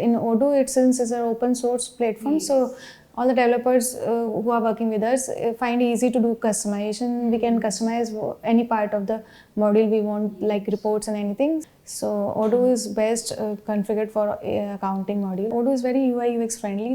In Odoo, since it's an open source platform, so all the developers who are working with us find it easy to do customization. We can customize any part of the module we want, like reports and anything. So Odoo is best configured for accounting module. Odoo is very UI UX friendly.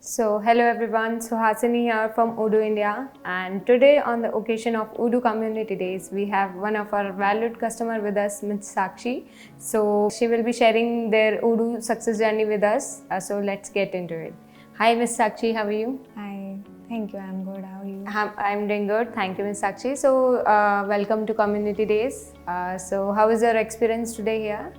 So hello everyone, Suhasini here from Odoo India, and today on the occasion of Odoo Community Days, we have one of our valued customer with us, Ms. Sakshi. So she will be sharing their Odoo success journey with us. So let's get into it. Hi Ms. Sakshi, how are you? Hi, thank you, I'm good, how are you? I'm doing good, thank you Ms. Sakshi. So welcome to Community Days. So how is your experience today here?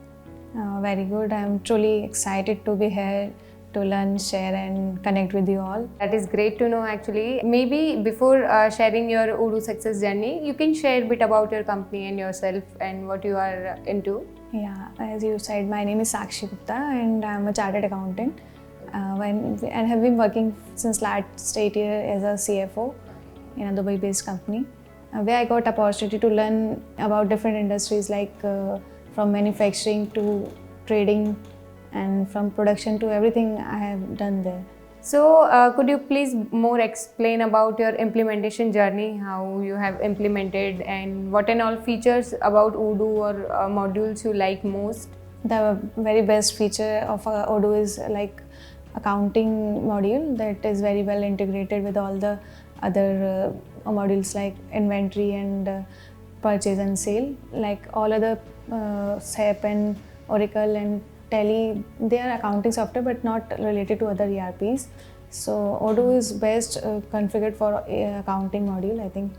Very good, I'm truly excited to be here to learn, share and connect with you all. That is great to know actually. Maybe before sharing your Odoo success journey, you can share a bit about your company and yourself and what you are into. Yeah, as you said, my name is Sakshi Gupta and I'm a chartered accountant and have been working since last 8 years as a CFO in a Dubai-based company where I got opportunity to learn about different industries like from manufacturing to trading, and from production to everything I have done there. So could you please more explain about your implementation journey, how you have implemented and what and all features about Odoo or modules you like most? The very best feature of Odoo is like accounting module that is very well integrated with all the other modules like inventory and purchase and sale. Like all other SAP and Oracle and Tally, they are accounting software but not related to other ERPs. So Odoo is best configured for accounting module, I think.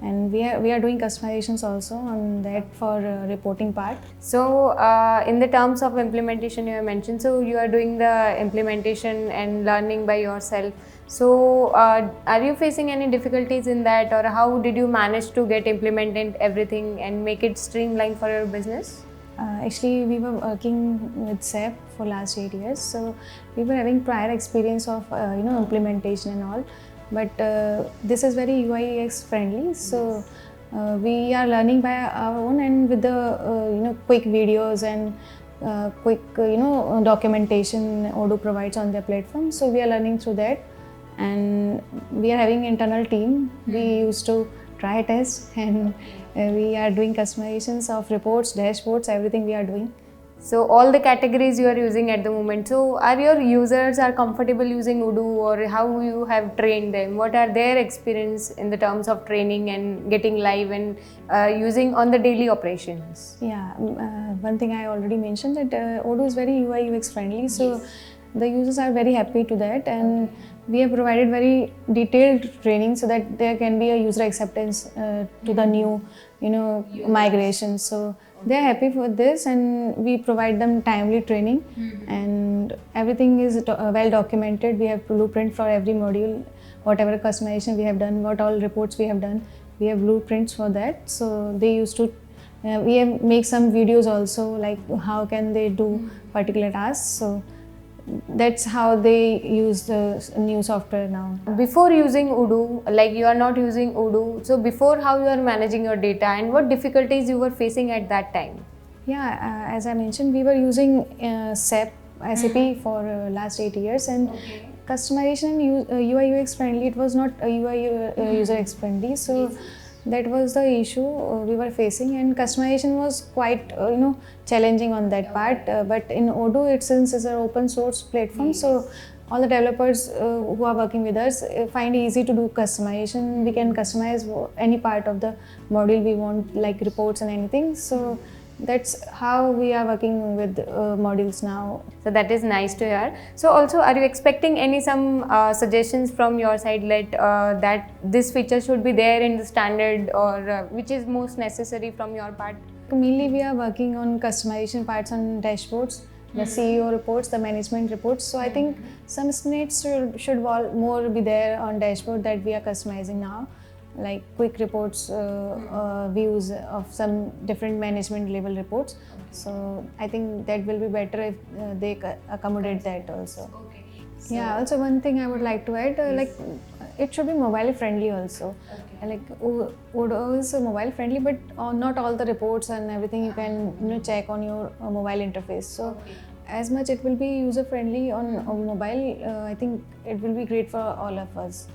And we are doing customizations also on that for reporting part. So in the terms of implementation you have mentioned, so you are doing the implementation and learning by yourself. So are you facing any difficulties in that, or how did you manage to get implemented everything and make it streamlined for your business? Actually, we were working with SAP for last 8 years, so we were having prior experience of implementation and all. But this is very UI UX friendly, so we are learning by our own and with the quick videos and quick documentation Odoo provides on their platform. So we are learning through that, and we are having internal team. We used to try test and we are doing customizations of reports, dashboards, everything we are doing. So all the categories you are using at the moment. So are your users are comfortable using Odoo, or how you have trained them? What are their experience in the terms of training and getting live and using on the daily operations? Yeah, one thing I already mentioned that Odoo is very UI UX friendly. So yes, the users are very happy to that, and we have provided very detailed training so that there can be a user acceptance to the new migration. So they are happy for this, and we provide them timely training, and everything is well documented. We have blueprint for every module, whatever customization we have done, what all reports we have done, we have blueprints for that. So they used to we have make some videos also, like how can they do particular tasks. So that's how they use the new software now. Before using Odoo, like you are not using Odoo, so before how you are managing your data and what difficulties you were facing at that time? Yeah, as I mentioned, we were using SAP for last 8 years, and customization UI UX friendly. It was not UI user X friendly, so that was the issue we were facing, and customization was quite challenging on that part. But in Odoo, since it's an open source platform, so all the developers who are working with us find it easy to do customization. We can customize any part of the module we want, like reports and anything. So that's how we are working with modules now. So that is nice to hear. So also, are you expecting any some suggestions from your side, like that this feature should be there in the standard, or which is most necessary from your part? Mainly we are working on customization parts on dashboards, the CEO reports, the management reports. So I think some snaps should more be there on dashboard that we are customizing now, like quick reports, views of some different management level reports. So I think that will be better if they accommodate that also. Okay. Yeah, also one thing I would like to add, like it should be mobile friendly also. Like Odoo is mobile friendly, but not all the reports and everything you can check on your mobile interface. So as much it will be user friendly on mobile, I think it will be great for all of us.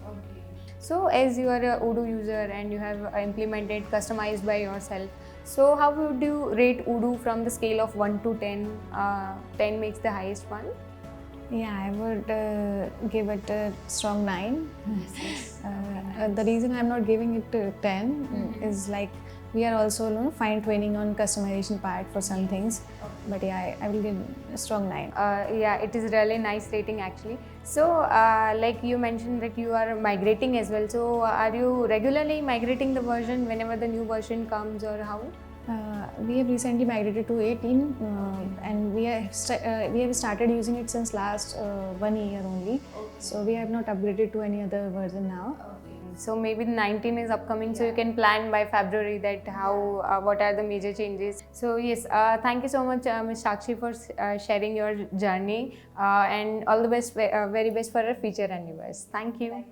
So, as you are a Odoo user and you have implemented, customized by yourself, so how would you rate Odoo from the scale of 1 to 10? 10 makes the highest one. Yeah, I would give it a strong 9. The reason I'm not giving it a 10 is like we are also fine tuning on customization part for some things. But yeah, I will give a strong 9. Yeah, it is really nice rating actually. So, like you mentioned that you are migrating as well. So, are you regularly migrating the version whenever the new version comes, or how? We have recently migrated to 18 and we have started using it since last 1 year only. So we have not upgraded to any other version now. So maybe the 19 is upcoming, so you can plan by February that how what are the major changes. So yes, thank you so much, Ms. Sakshi, for sharing your journey, and all the best, very best for our future endeavors. Thank you.